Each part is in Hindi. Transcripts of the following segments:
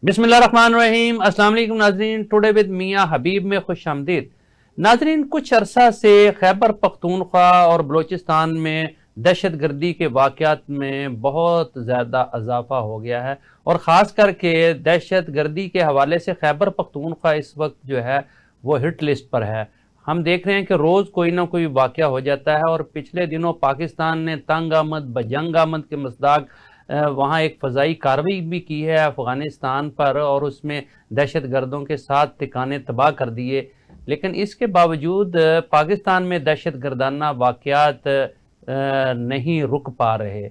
बिस्मिल्लाहिर्रहमानिर्रहीम। अस्सलाम वालेकुम नाजरीन। टुडे विद मियाँ हबीब में खुश आमदीद। नाजरीन, कुछ अरसा से खैबर पख्तूनख्वा और बलूचिस्तान में दहशत गर्दी के वाक़यात में बहुत ज़्यादा इजाफा हो गया है और ख़ास करके दहशत गर्दी के हवाले से खैबर पख्तूनख्वा इस वक्त जो है वो हिट लिस्ट पर है। हम देख रहे हैं कि रोज़ कोई ना कोई वाक़या हो जाता है और पिछले दिनों पाकिस्तान ने तंग आमद बजंग आमद के मसदाक वहाँ एक फ़ज़ाई कार्रवाई भी की है अफ़गानिस्तान पर और उसमें दहशत गर्दों के 7 ठिकाने तबाह कर दिए। लेकिन इसके बावजूद पाकिस्तान में दहशत गर्दाना वाक़यात नहीं रुक पा रहे।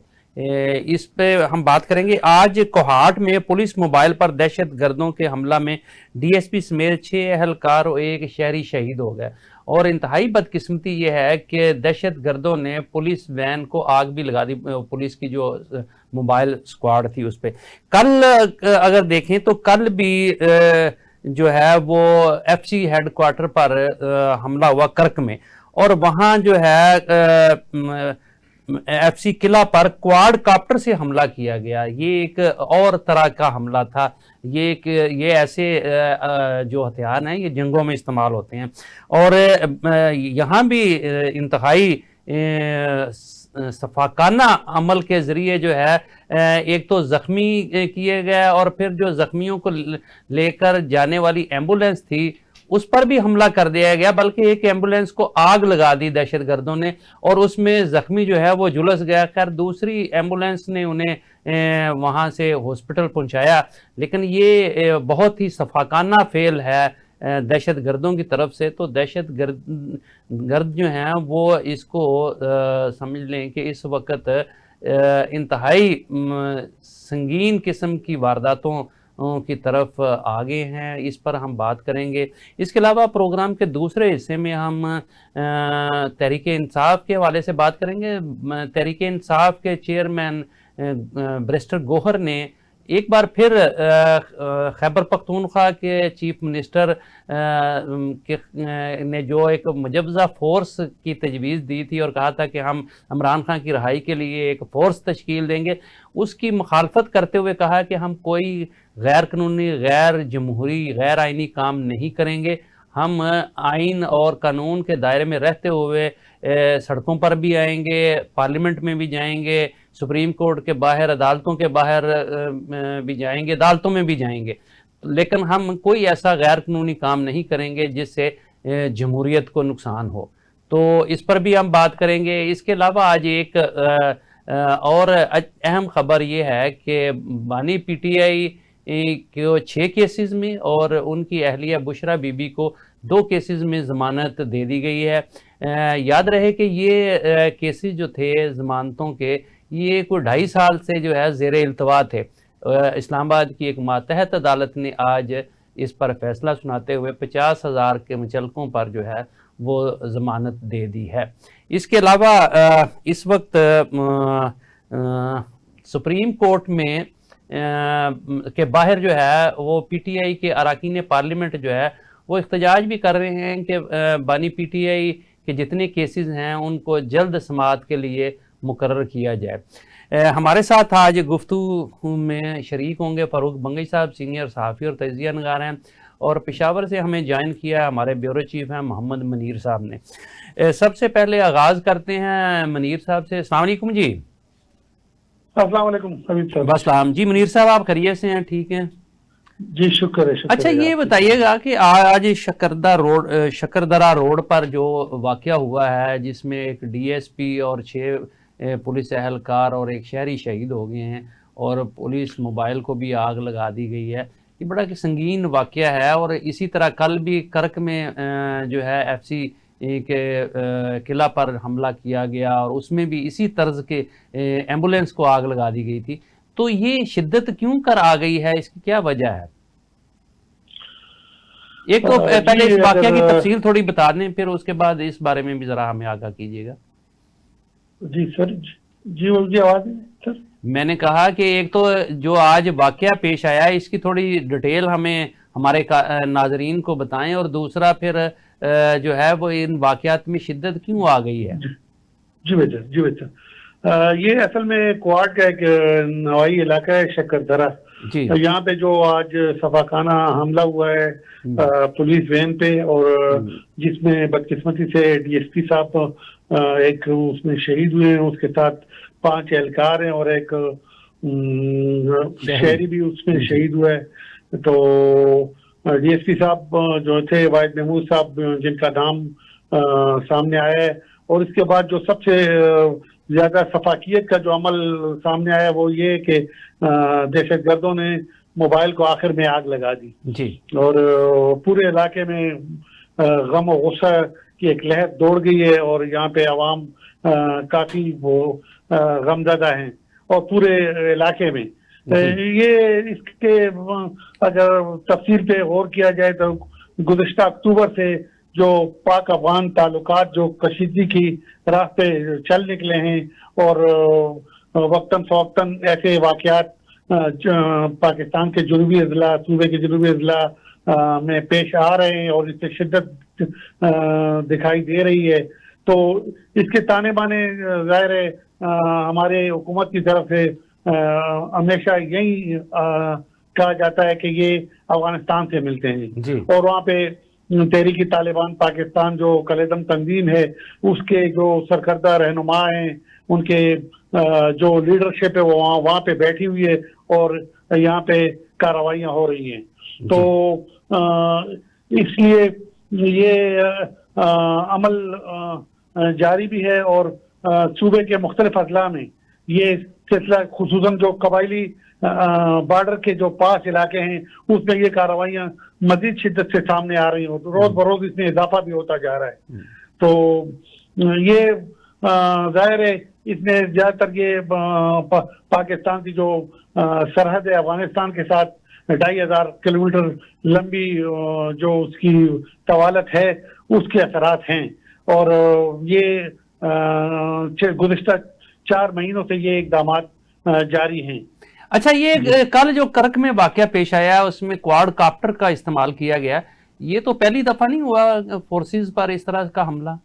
इस पे हम बात करेंगे। आज कोहाट में पुलिस मोबाइल पर दहशत गर्दों के हमला में डीएसपी समेत 6 अहलकार और एक शहरी शहीद हो गए और इंतहाई बदकिस्मती ये है कि दहशत गर्दों ने पुलिस वैन को आग भी लगा दी। पुलिस की जो मोबाइल स्क्वाड थी उस पर कल अगर देखें तो कल भी जो है वो एफसी हेडक्वार्टर पर हमला हुआ कर्क में और वहाँ जो है एफसी किला पर क्वाड काप्टर से हमला किया गया। ये एक और तरह का हमला था। ये ऐसे जो हथियार हैं ये जंगों में इस्तेमाल होते हैं और यहाँ भी इंतहाई सफाकाना अमल के ज़रिए जो है एक तो ज़ख्मी किए गए और फिर जो ज़ख्मियों को लेकर जाने वाली एम्बुलेंस थी उस पर भी हमला कर दिया गया, बल्कि एक एम्बुलेंस को आग लगा दी दहशतगर्दों ने और उसमें ज़ख्मी जो है वो झुलस गया। खैर दूसरी एम्बुलेंस ने उन्हें वहाँ से हॉस्पिटल पहुँचाया। लेकिन ये बहुत ही सफाकाना फेल है दहशत गर्दों की तरफ से। तो दहशत गर्द जो हैं वो इसको समझ लें कि इस वक्त इंतहाई संगीन किस्म की वारदातों की तरफ आगे हैं। इस पर हम बात करेंगे। इसके अलावा प्रोग्राम के दूसरे हिस्से में हम तहरीक इंसाफ के हवाले से बात करेंगे। तहरीक इंसाफ के चेयरमैन बैरिस्टर गौहर ने एक बार फिर खैबर पख्तूनख्वा के चीफ मिनिस्टर ने जो एक मुजवज़ा फ़ोर्स की तजवीज़ दी थी और कहा था कि हम इमरान खान की रहाई के लिए एक फ़ोर्स तश्कील देंगे, उसकी मुखालफत करते हुए कहा कि हम कोई गैर कानूनी, गैर जमहूरी, गैर आइनी काम नहीं करेंगे। हम आइन और कानून के दायरे में रहते हुए सड़कों पर भी आएंगे, पार्लियामेंट में भी जाएंगे, सुप्रीम कोर्ट के बाहर, अदालतों के बाहर भी जाएंगे, अदालतों में भी जाएंगे, लेकिन हम कोई ऐसा गैर कानूनी काम नहीं करेंगे जिससे जमहूरियत को नुकसान हो। तो इस पर भी हम बात करेंगे। इसके अलावा आज एक और अहम खबर ये है कि बानी पीटीआई के 6 केसेस में और उनकी अहलिया बुशरा बीबी को 2 केसेस में ज़मानत दे दी गई है। याद रहे कि ये केसेस जो थे ज़मानतों के, ये कोई 2.5 साल से जो है ज़ेर इल्तवा थे। इस्लामाबाद की एक मातहत अदालत ने आज इस पर फैसला सुनाते हुए 50,000 के मुचलकों पर जो है वो ज़मानत दे दी है। इसके अलावा इस वक्त सुप्रीम कोर्ट में के बाहर जो है वो पीटीआई के अरकान पार्लियामेंट जो है वो एहतजाज भी कर रहे हैं कि बानी पीटीआई के जितने केसेस हैं उनको जल्द समाअत के लिए मुकर्रर किया जाए। हमारे साथ आज गुफ्तगू में शरीक होंगे फ़ारूक बंगई साहब, सीनियर सहाफ़ी और तजिया नगार हैं, और पेशावर से हमें ज्वाइन किया हमारे ब्यूरो चीफ हैं मोहम्मद मुनीर साहब ने। सबसे पहले आगाज़ करते हैं मुनीर साहब से। अस्सलाम वालेकुम जी। अस्सलाम वालेकुम हबीब साहब। बस सलाम जी। मुनीर साहब आप खैरियत से हैं? ठीक हैं जी, शुक्र है। अच्छा, ये बताइएगा कि आज शकरदरा रोड पर जो वाक़या हुआ है जिसमें एक डीएसपी और 6 पुलिस अहलकार और एक शहरी शहीद हो गए हैं और पुलिस मोबाइल को भी आग लगा दी गई है, ये बड़ा कि संगीन वाक़या है। और इसी तरह कल भी कर्क में जो है एफसी के किला पर हमला किया गया और उसमें भी इसी तर्ज के एम्बुलेंस को आग लगा दी गई थी। तो ये शिद्दत क्यों कर आ गई है, इसकी क्या वजह है? एक तो पहले इस वाक़या की तफसील थोड़ी बता दें, फिर उसके बाद इस बारे में भी ज़रा हमें आगाह कीजिएगा। जी सर। जी उनकी आवाज़ सर। मैंने कहा कि एक तो जो आज वाक़या पेश आया है इसकी थोड़ी डिटेल हमें हमारे नाजरीन को बताएं, और दूसरा फिर जो है वो इन वाक़यात में शिद्दत क्यों आ गई है। जी बेटा, जी बेटा, ये असल में क्वाड का एक नवाई इलाका है शकरदरा, जी। यहाँ पे जो आज सफाखाना हमला हुआ है पुलिस वैन पे, और जिसमें बदकिस्मती से डीएसपी साहब एक उसमें शहीद हुए हैं, उसके साथ 5 एहलकार हैं और एक शहरी भी उसमें शहीद हुआ है। तो डीएसपी साहब जो थे वाहिद महमूद साहब, जिनका नाम सामने आया है, और इसके बाद जो सबसे ज्यादा सफाकियत का जो अमल सामने आया वो ये कि दहशतगर्दों ने मोबाइल को आखिर में आग लगा दी जी। और पूरे इलाके में गम और गुस्सा की एक लहर दौड़ गई है, और यहाँ पे आवाम काफी वो गमज़दा हैं और पूरे इलाके में ये इसके अगर तफसीर पे गौर किया जाए तो गुज़िश्ता अक्टूबर से जो पाक अफगान ताल्लुकात जो कशीदगी की राह पे चल निकले हैं, और वक्तन फवक्तन ऐसे वाक़यात पाकिस्तान के जनूबी अजला, सूबे के जनूबी अजला में पेश आ रहे हैं और इससे शिद्दत दिखाई दे रही है। तो इसके ताने बाने ज़ाहिर है हमारे हुकूमत की तरफ से हमेशा यही कहा जाता है कि ये अफगानिस्तान से मिलते हैं, और वहाँ पे तहरीकी तालिबान पाकिस्तान जो कलेदम तंजीम है उसके जो सरकर्दा रहनुमा हैं, उनके जो लीडरशिप है वो वहाँ पे बैठी हुई है और यहाँ पे कार्रवाइयाँ हो रही हैं। तो इसलिए ये अमल जारी भी है, और सूबे के मुख्तलिफ अजला में ये सिलसिला खुसूसन जो कबायली बॉर्डर के जो पास इलाके हैं उसमें ये कार्रवाइयाँ मजीद शिद्दत से सामने आ रही हो, तो रोज बरोज इसमें इजाफा भी होता जा रहा है। तो ये जाहिर है इसमें ज्यादातर ये पाकिस्तान की जो सरहद है अफगानिस्तान के साथ 2500 किलोमीटर लंबी जो उसकी तवालत है उसके असरात हैं, और ये गुज़िश्ता 4 महीनों से ये इक़दामात जारी हैं। अच्छा, ये कल जो करक में वाकया पेश आया उसमें क्वाड काप्टर का इस्तेमाल किया गया, ये तो पहली दफा नहीं हुआ फोर्सेस पर इस तरह का हमला?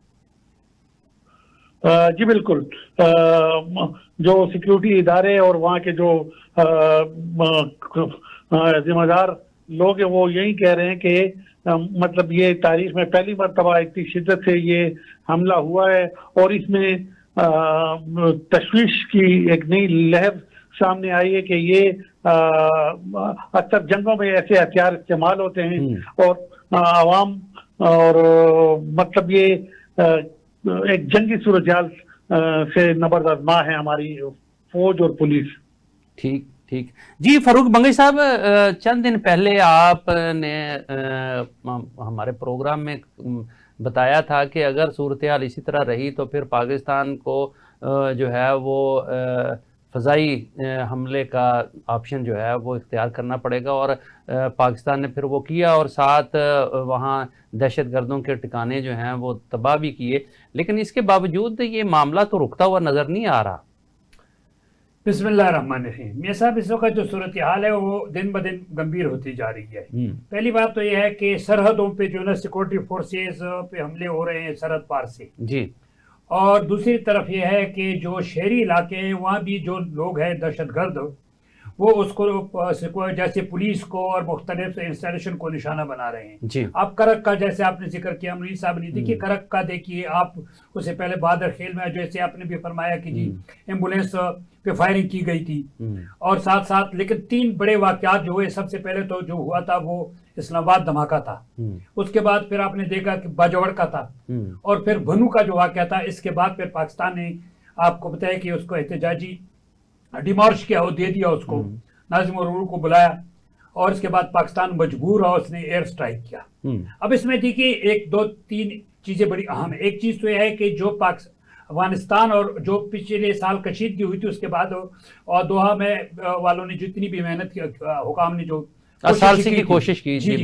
जी बिल्कुल, जो सिक्योरिटी इदारे और वहाँ के जो जिम्मेदार लोग हैं वो यही कह रहे हैं कि मतलब ये तारीख में पहली मरतबा इतनी शिद्दत से ये हमला हुआ है, और इसमें तशवीश की एक नई लहर सामने आई है कि ये अक्सर जंगों में ऐसे हथियार इस्तेमाल होते हैं और आवाम और मतलब ये एक जंगी सूरत-ए-हाल से नबर्द-आज़मा है हमारी फौज और पुलिस। ठीक ठीक जी। फारूक बंगई साहब, चंद दिन पहले आपने हमारे प्रोग्राम में बताया था कि अगर सूरत-ए-हाल इसी तरह रही तो फिर पाकिस्तान को जो है वो फ़ज़ाई हमले का ऑप्शन जो है वो इख्तियार करना पड़ेगा, और पाकिस्तान ने फिर वो किया और साथ वहाँ दहशतगर्दों के ठिकाने जो हैं वो तबाह भी किए। लेकिन इसके बावजूद ये मामला तो रुकता हुआ नज़र नहीं आ रहा। बिस्मिल्लाहिर्रहमानिर्रहीम। मियां साहब, इस वक्त जो सूरत हाल है वो दिन ब दिन गंभीर होती जा रही है। पहली बात तो यह है कि सरहदों पे जो है सिक्योरिटी फोर्सेस पे हमले हो रहे हैं सरहद पार से जी, और दूसरी तरफ यह है कि जो शहरी इलाके हैं वहाँ भी जो लोग हैं दहशतगर्द वो उसको जैसे पुलिस को और मुख्तलिफ इंस्टॉलेशन को निशाना बना रहे हैं जी। आप करक का जैसे आपने जिक्र किया मुनीर साहब ने, देखिए करक का देखिए आप, उससे पहले बहादुर खेल में जैसे आपने भी फरमाया कि जी एम्बुलेंस पे फायरिंग की गई थी, और साथ साथ लेकिन 3 बड़े वाकयात जो हुए, सबसे पहले तो जो हुआ था वो इस्लामाबाद धमाका था, उसके बाद फिर आपने देखा कि बाजवड़ का था, और फिर भनू का जो वाकया था। इसके बाद फिर पाकिस्तान ने आपको बताया कि उसको एहतजाजी डिमार्च किया, वो दे दिया उसको, नाजिम उर्र को बुलाया, और इसके बाद पाकिस्तान मजबूर हुआ, उसने एयर स्ट्राइक किया। अब इसमें देखिए 1 2 3 चीजें बड़ी अहम है। एक चीज तो यह है कि जो अफगानिस्तान और जो पिछले साल कशीदगी हुई थी उसके बाद और दोहा में वालों ने जितनी भी मेहनत की, हुकाम ने जो कोशिश की जी,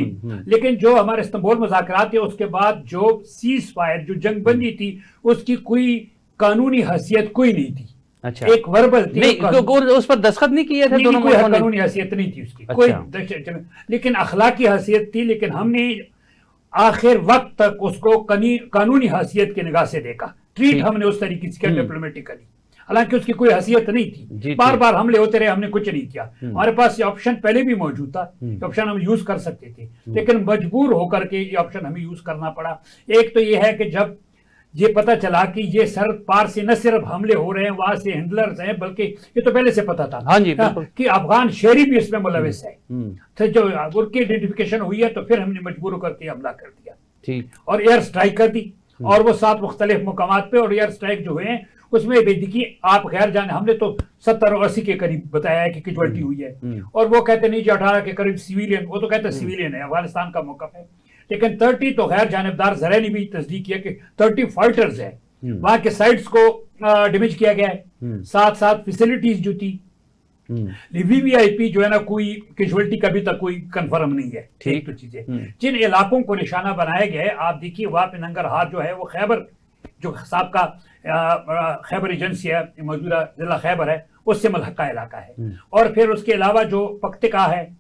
लेकिन जो हमारे इस्तांबुल मुज़ाकरात थे उसके बाद जो सीज फायर जो जंग बंदी थी उसकी कोई कानूनी हैसियत कोई नहीं थी। अच्छा, एक वर्बल थी, उस पर दस्तखत नहीं किए थे दोनों, कोई कानूनी हैसियत नहीं थी उसकी। अच्छा। कोई लेकिन अखलाकी हैसियत थी, लेकिन हमने आखिर वक्त तक उसको कानूनी हैसियत की निगाह से देखा, ट्रीट हमने उस तरीके से किया डिप्लोमेटिकली। हालांकि उसकी कोई हैसियत नहीं थी, बार बार हमले होते रहे, हमने कुछ नहीं किया। हमारे पास ये ऑप्शन पहले भी मौजूद था, ये ऑप्शन हम यूज कर सकते थे, लेकिन मजबूर होकर के ये ऑप्शन हमें यूज करना पड़ा। एक तो ये है कि जब ये पता चला कि ये सरहद पार से न सिर्फ हमले हो रहे हैं, वहां से हैंडलर्स हैं, बल्कि ये तो पहले से पता था। हाँ जी, कि अफगान शहरी भी इसमें मुलविस है। तो जो उनकी आइडेंटिफिकेशन हुई है, तो फिर हमने मजबूर होकर के हमला कर दिया, ठीक, और एयर स्ट्राइक कर दी, और वो 7 मुख्तलिफ मुकामात पे, और एयर स्ट्राइक जो हुए हैं उसमें देखिए आप खैर जाने, हमने तो 70 और 80 के करीब बताया है कि कैजुअल्टी हुई है, और वो कहते नहीं जी 18 के करीब सिविलियन, वो तो कहते हैं सिविलियन है, अफगानिस्तान का मौका है, लेकिन 30 तो खैर जानबदार जरा ने भी तस्दीक किया कि 30 फाइटर्स है, वहां के साइट्स को डैमेज किया गया है, साथ साथ फैसिलिटीज जो थी, वीवीआईपी जो है ना, कोई कैजुअल्टी का भी तक कोई कंफर्म नहीं है, ठीक, तो चीजें जिन इलाकों को निशाना बनाया गया है, आप देखिए वहां पे नंगरहार जो है वो खैबर जो साहब का खैबर एजेंसी है, मौजूदा जिला खैबर है, उससे मलहका इलाका है, और फिर उसके अलावा जो पख्तिका है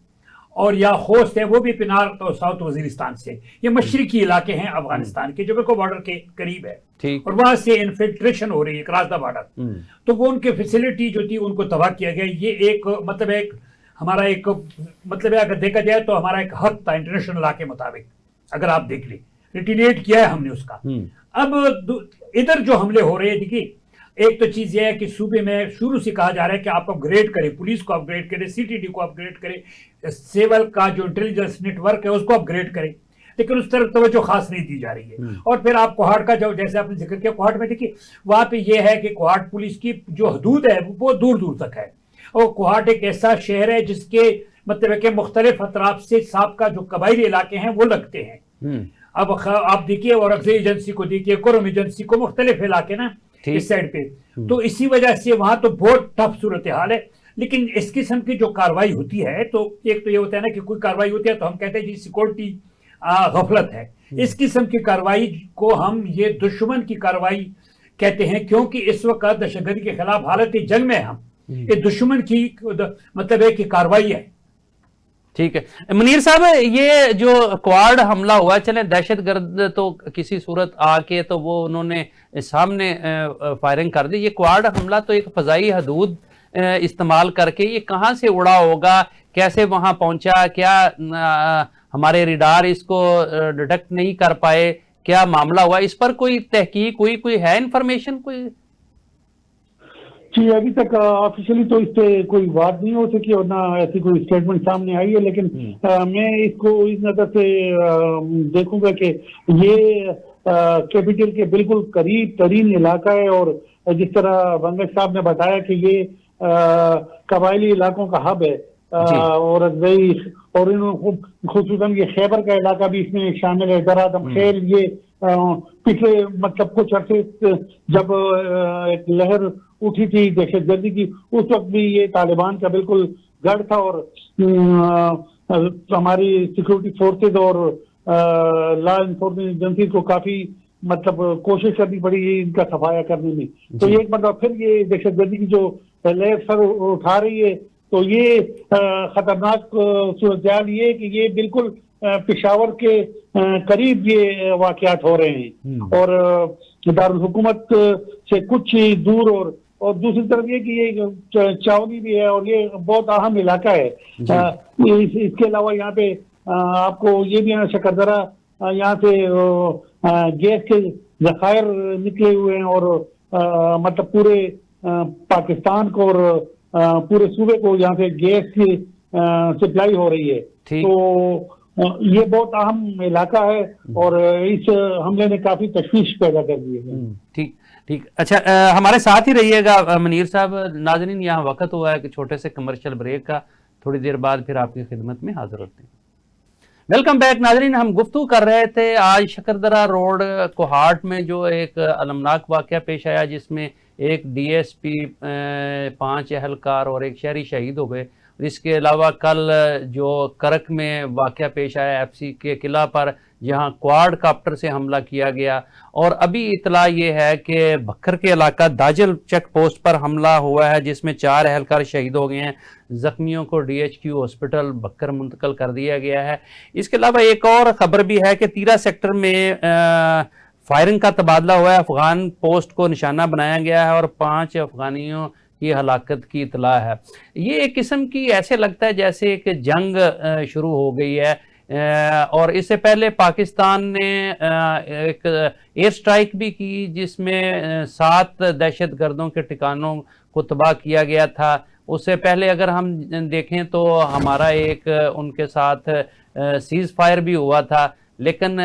और या खोस्त है, वो भी पिनार तो साउथ वजीरिस्तान से, ये मशरकी इलाके हैं अफगानिस्तान के जो बिल्कुल बॉर्डर के करीब है, और वहां से इन्फिल्ट्रेशन हो रही है क्रॉस द बॉर्डर, तो वो उनके फैसिलिटी जो थी उनको तबाह किया गया। ये एक मतलब एक हमारा एक मतलब अगर देखा जाए तो हमारा एक हक था इंटरनेशनल लॉ के मुताबिक, अगर आप देख ले, रिटिलिएट किया है हमने उसका। अब इधर जो हमले हो रहे हैं, देखिए एक तो चीज यह है कि सूबे में शुरू से कहा जा रहा है कि आप अपग्रेड करें, पुलिस को अपग्रेड करें, सीटीडी को अपग्रेड करें, सेवल का जो इंटेलिजेंस नेटवर्क है उसको अपग्रेड करें, लेकिन उस तरफ तवज्जो खास नहीं दी जा रही है। और फिर आप कोहाट का जो जैसे आपने जिक्र किया, कोहाट में देखिए वहां पे ये है कि कोहाट पुलिस की जो हदूद है वो दूर दूर तक है, और कोहाट एक ऐसा शहर है जिसके मतलब है कि मुख्तलिफ अतराफ से साबका जो कबायली इलाके हैं वो लगते हैं। अब आप देखिए, और अक्सर एजेंसी को देखिए, कुरम एजेंसी को, मुख्तलिफ इलाके ना इस साइड पे, तो इसी वजह से वहां तो बहुत टफ सूरत हाल है। लेकिन इस किस्म की जो कार्रवाई होती है, तो एक तो ये होता है ना कि कोई कार्रवाई होती है तो हम कहते हैं जी सिक्योरिटी गफलत है, इस किस्म की कार्रवाई को हम ये दुश्मन की कार्रवाई कहते हैं, क्योंकि इस वक्त दहशतगर्दी के खिलाफ हालत जंग में हम, ये दुश्मन की मतलब है कि कार्रवाई है। ठीक है मुनीर साहब, ये जो क्वाड हमला हुआ, चले दहशतगर्द तो किसी सूरत आके तो वो उन्होंने सामने फायरिंग कर दी, ये क्वाड हमला तो एक फजाई हदूद इस्तेमाल करके ये कहाँ से उड़ा होगा, कैसे वहां पहुंचा, क्या हमारे रिडार इसको डिटेक्ट नहीं कर पाए, क्या मामला हुआ, इस पर कोई तहकीक हुई, कोई है इंफॉर्मेशन कोई? जी अभी तक ऑफिशियली तो इस पे कोई बात नहीं हो सकी और ना ऐसी कोई स्टेटमेंट सामने आई है, लेकिन मैं इसको इस नजर से देखूंगा कि ये कैपिटल के बिल्कुल करीब तरीन इलाका है, और जिस तरह बंगश साहब ने बताया कि ये कबायली इलाकों का हब है, और खुसूसन ये खैबर का इलाका भी इसमें शामिल है। दरादम खेल ये पिछले मतलब कुछ अर्से जब एक लहर उठी थी दहशतगर्दी की, उस वक्त भी ये तालिबान का बिल्कुल गढ़ था, और हमारी सिक्योरिटी फोर्सेज और लॉ इन्फोर्समेंट एजेंसी को काफी मतलब कोशिश करनी पड़ी इनका सफाया करने में। तो एक मतलब फिर ये दहशतगर्दी की जो लहर सर उठा रही है, तो ये खतरनाक सूरत ये कि ये बिल्कुल पेशावर के करीब ये वाकयात हो रहे हैं, और दारुल हुकूमत से कुछ ही दूर, और दूसरी तरफ ये कि ये चावनी भी है और ये बहुत अहम इलाका है। इसके अलावा यहाँ पे आपको ये भी है शकरदरा, यहाँ से गैस के जखायर निकले हुए हैं, और मतलब पूरे पाकिस्तान को और पूरे सूबे को यहाँ से गैस की सप्लाई हो रही है। तो ये बहुत अहम इलाका है, और इस हमले ने काफी तशवीश पैदा कर दी है। ठीक ठीक, अच्छा हमारे साथ ही रहिएगा मुनीर साहब। नाज़रीन, यहाँ वक्त हुआ है कि छोटे से कमर्शियल ब्रेक का, थोड़ी देर बाद फिर आपकी खिदमत में हाजिर होते हैं। वेलकम बैक नाज़रीन, हम गुफ्तगू कर रहे थे आज शकरदरा रोड कोहाट में जो एक अलमनाक वाक़या पेश आया, जिसमें एक DSP 5 एहलकार और एक शहरी शहीद हो गए। इसके अलावा कल जो करक में वाक़या पेश आया FC के किला पर, जहां क्वाड काप्टर से हमला किया गया, और अभी इतला ये है कि बखर के इलाका दाजल चेक पोस्ट पर हमला हुआ है, जिसमें 4 एहलकार शहीद हो गए हैं। जख्मियों को DHQ हॉस्पिटल बखर मुंतकल कर दिया गया है। इसके अलावा एक और ख़बर भी है कि तीरा सेक्टर में फायरिंग का तबादला हुआ है, अफगान पोस्ट को निशाना बनाया गया है और 5 अफगानियों की हलाकत की इतला है। ये एक किस्म की ऐसे लगता है जैसे एक जंग शुरू हो गई है। और इससे पहले पाकिस्तान ने एक एयर स्ट्राइक भी की जिसमें 7 दहशतगर्दों के ठिकानों को तबाह किया गया था। उससे पहले अगर हम देखें तो हमारा एक उनके साथ सीज फायर भी हुआ था, लेकिन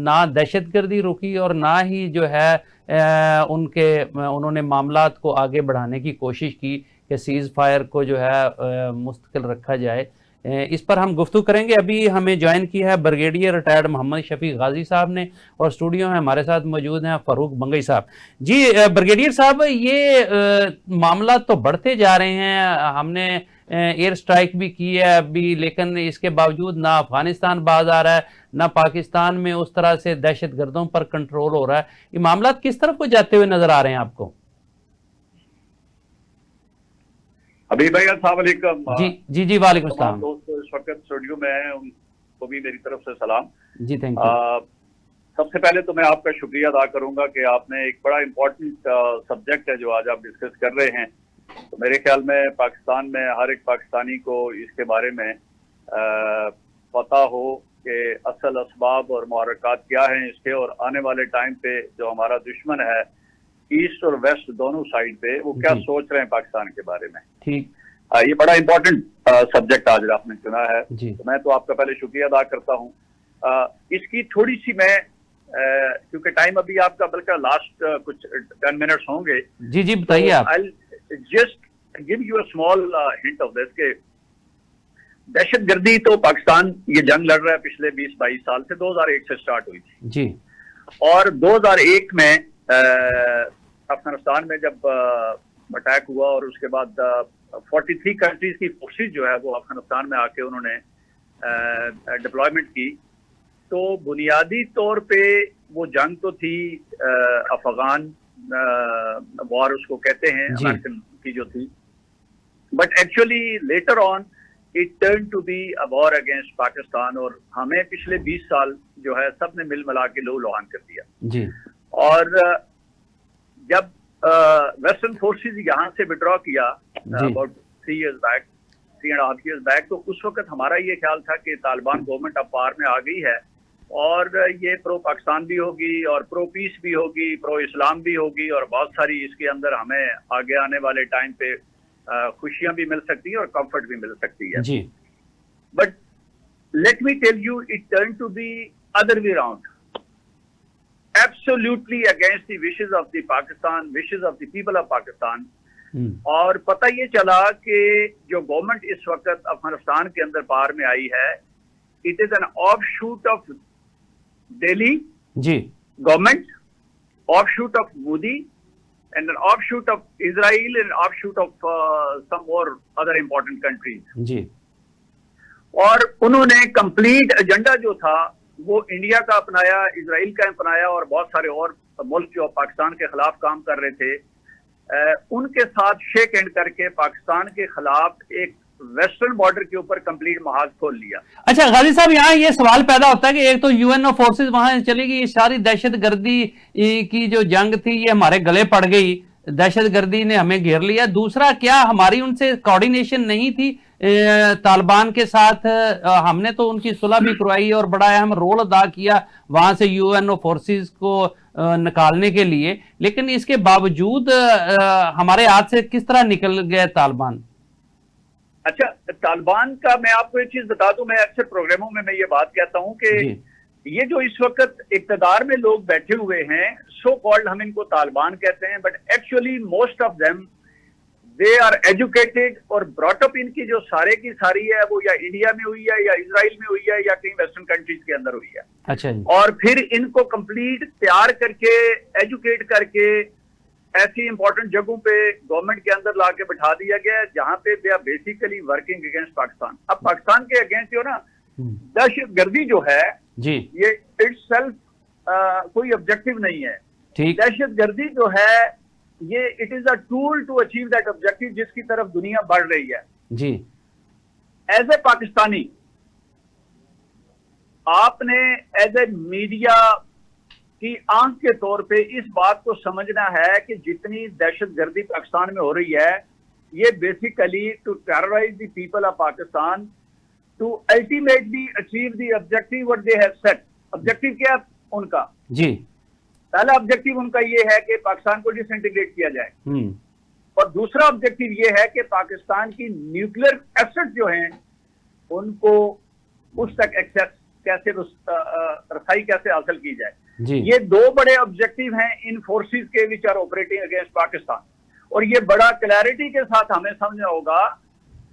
ना दहशतगर्दी रुकी और ना ही जो है उन्होंने मामलात को आगे बढ़ाने की कोशिश की कि सीज फायर को जो है मुस्तकिल रखा जाए। इस पर हम गुफ्तगू करेंगे। अभी हमें ज्वाइन किया है ब्रिगेडियर रिटायर्ड मोहम्मद शफीक गाजी साहब ने, और स्टूडियो में हमारे साथ मौजूद हैं फारूक बंगई साहब। जी ब्रिगेडियर साहब, ये मामला तो बढ़ते जा रहे हैं, हमने एयर स्ट्राइक भी की है अभी, लेकिन इसके बावजूद ना अफगानिस्तान बाज आ रहा है, ना पाकिस्तान में उस तरह से दहशतगर्दों पर कंट्रोल हो रहा है। ये मामला किस तरफ को जाते हुए नजर आ रहे हैं आपको? अभी भाई अस्सलाम वालेकुम। जी वालेकुम सलाम। दोस्त इस वक्त स्टूडियो में हैं, उनको भी मेरी तरफ से सलाम। जी थैंक यू। सबसे पहले तो मैं आपका शुक्रिया अदा करूंगा कि आपने एक बड़ा इम्पोर्टेंट सब्जेक्ट है जो आज आप डिस्कस कर रहे हैं। तो मेरे ख्याल में पाकिस्तान में हर एक पाकिस्तानी को इसके बारे में पता हो कि असल असबाब और मुहर्रिकात क्या हैं इसके, और आने वाले टाइम पे जो हमारा दुश्मन है ईस्ट और वेस्ट दोनों साइड पे वो क्या सोच रहे हैं पाकिस्तान के बारे में। ठीक, ये बड़ा इम्पोर्टेंट सब्जेक्ट आज आपने चुना है, तो मैं तो आपका पहले शुक्रिया अदा करता हूँ। इसकी थोड़ी सी मैं क्योंकि टाइम अभी आपका बल्कि लास्ट कुछ 10 मिनट्स होंगे। जी बताइए आप। I just give you a small hint of this के दहशतगर्दी तो पाकिस्तान ये जंग लड़ रहा है पिछले 20-22 साल से, 2001 से स्टार्ट हुई थी जी, और 2001 में अफगानिस्तान में जब अटैक हुआ और उसके बाद 43 कंट्रीज की फोर्सेस जो है वो अफगानिस्तान में आके उन्होंने डिप्लॉयमेंट की, तो बुनियादी तौर पे वो जंग तो थी अफगान वॉर उसको कहते हैं, अमेरिकन की जो थी, but actually later on it turn to be a war against Pakistan. और हमें पिछले 20 साल जो है सब ने मिल मिला के लहू लुहान कर दिया जी। और जब वेस्टर्न फोर्सेस यहाँ से विड्रॉ किया अबाउट 3.5 years बैक, तो उस वक्त हमारा ये ख्याल था कि तालिबान गवर्नमेंट अब पार में आ गई है और ये प्रो पाकिस्तान भी होगी और प्रो पीस भी होगी, प्रो इस्लाम भी होगी, और बहुत सारी इसके अंदर हमें आगे आने वाले टाइम पे खुशियां भी मिल सकती है और कंफर्ट भी मिल सकती है जी। But let me tell you it turn to be other way round, absolutely against the wishes of the Pakistan, wishes of the people of Pakistan। और पता ये चला कि जो गवर्नमेंट इस वक्त अफगानिस्तान के अंदर पार में आई है, it is an offshoot of Delhi ji government, offshoot of Modi and an offshoot of Israel and offshoot of some or other important countries जी। और उन्होंने कंप्लीट एजेंडा जो था वो इंडिया का अपनाया, इजराइल का अपनाया और बहुत सारे और मुल्क जो पाकिस्तान के खिलाफ काम कर रहे थे उनके साथ शेक हैंड करके पाकिस्तान के खिलाफ एक वेस्टर्न बॉर्डर के ऊपर कंप्लीट महाज खोल लिया। अच्छा गाजी साहब, यहाँ ये सवाल पैदा होता है कि एक तो यूएनओ फोर्सेस वहां चली गई, सारी दहशतगर्दी की जो जंग थी ये हमारे गले पड़ गई, दहशतगर्दी ने हमें घेर लिया। दूसरा, क्या हमारी उनसे कोऑर्डिनेशन नहीं थी तालिबान के साथ? हमने तो उनकी सुलह भी करवाई और बड़ा अहम रोल अदा किया वहां से यूएनओ फोर्सेस को निकालने के लिए, लेकिन इसके बावजूद हमारे हाथ से किस तरह निकल गए तालिबान? अच्छा, तालिबान का मैं आपको एक चीज बता दूं, मैं अक्सर प्रोग्रामों में मैं ये बात कहता हूं कि ये जो इस वक्त इक्तदार में लोग बैठे हुए हैं, सो कॉल्ड हम इनको तालिबान कहते हैं, but actually most of them they are educated और ब्रॉट अप इनकी जो सारे की सारी है वो या इंडिया में हुई है या इजराइल में हुई है या कहीं वेस्टर्न कंट्रीज के अंदर हुई है। अच्छा जी। और फिर इनको कंप्लीट तैयार करके एजुकेट करके ऐसी इंपॉर्टेंट जगहों पे गवर्नमेंट के अंदर लाके बिठा दिया गया है जहां पे they are basically working against Pakistan. अब पाकिस्तान के अगेंस्ट जो ना दहशतगर्दी जो है जी, ये इटसेल्फ कोई ऑब्जेक्टिव नहीं है। दहशतगर्दी जो है ये it is a tool to achieve that objective जिसकी तरफ दुनिया बढ़ रही है जी। एज ए पाकिस्तानी आपने एज ए मीडिया कि आंख के तौर पे इस बात को समझना है कि जितनी दहशतगर्दी पाकिस्तान में हो रही है, ये basically to terrorize the people of Pakistan to ultimately achieve the objective what they have set. Objective क्या है उनका? जी, पहला ऑब्जेक्टिव उनका ये है कि पाकिस्तान को डिसइंटीग्रेट किया जाए, और दूसरा ऑब्जेक्टिव ये है कि पाकिस्तान की न्यूक्लियर एसेट जो हैं उनको उस तक एक्सेस कैसे रसाई कैसे हासिल की जाए। ये दो बड़े ऑब्जेक्टिव हैं इन फोर्सेस के which are operating against Pakistan, और ये बड़ा क्लैरिटी के साथ हमें समझना होगा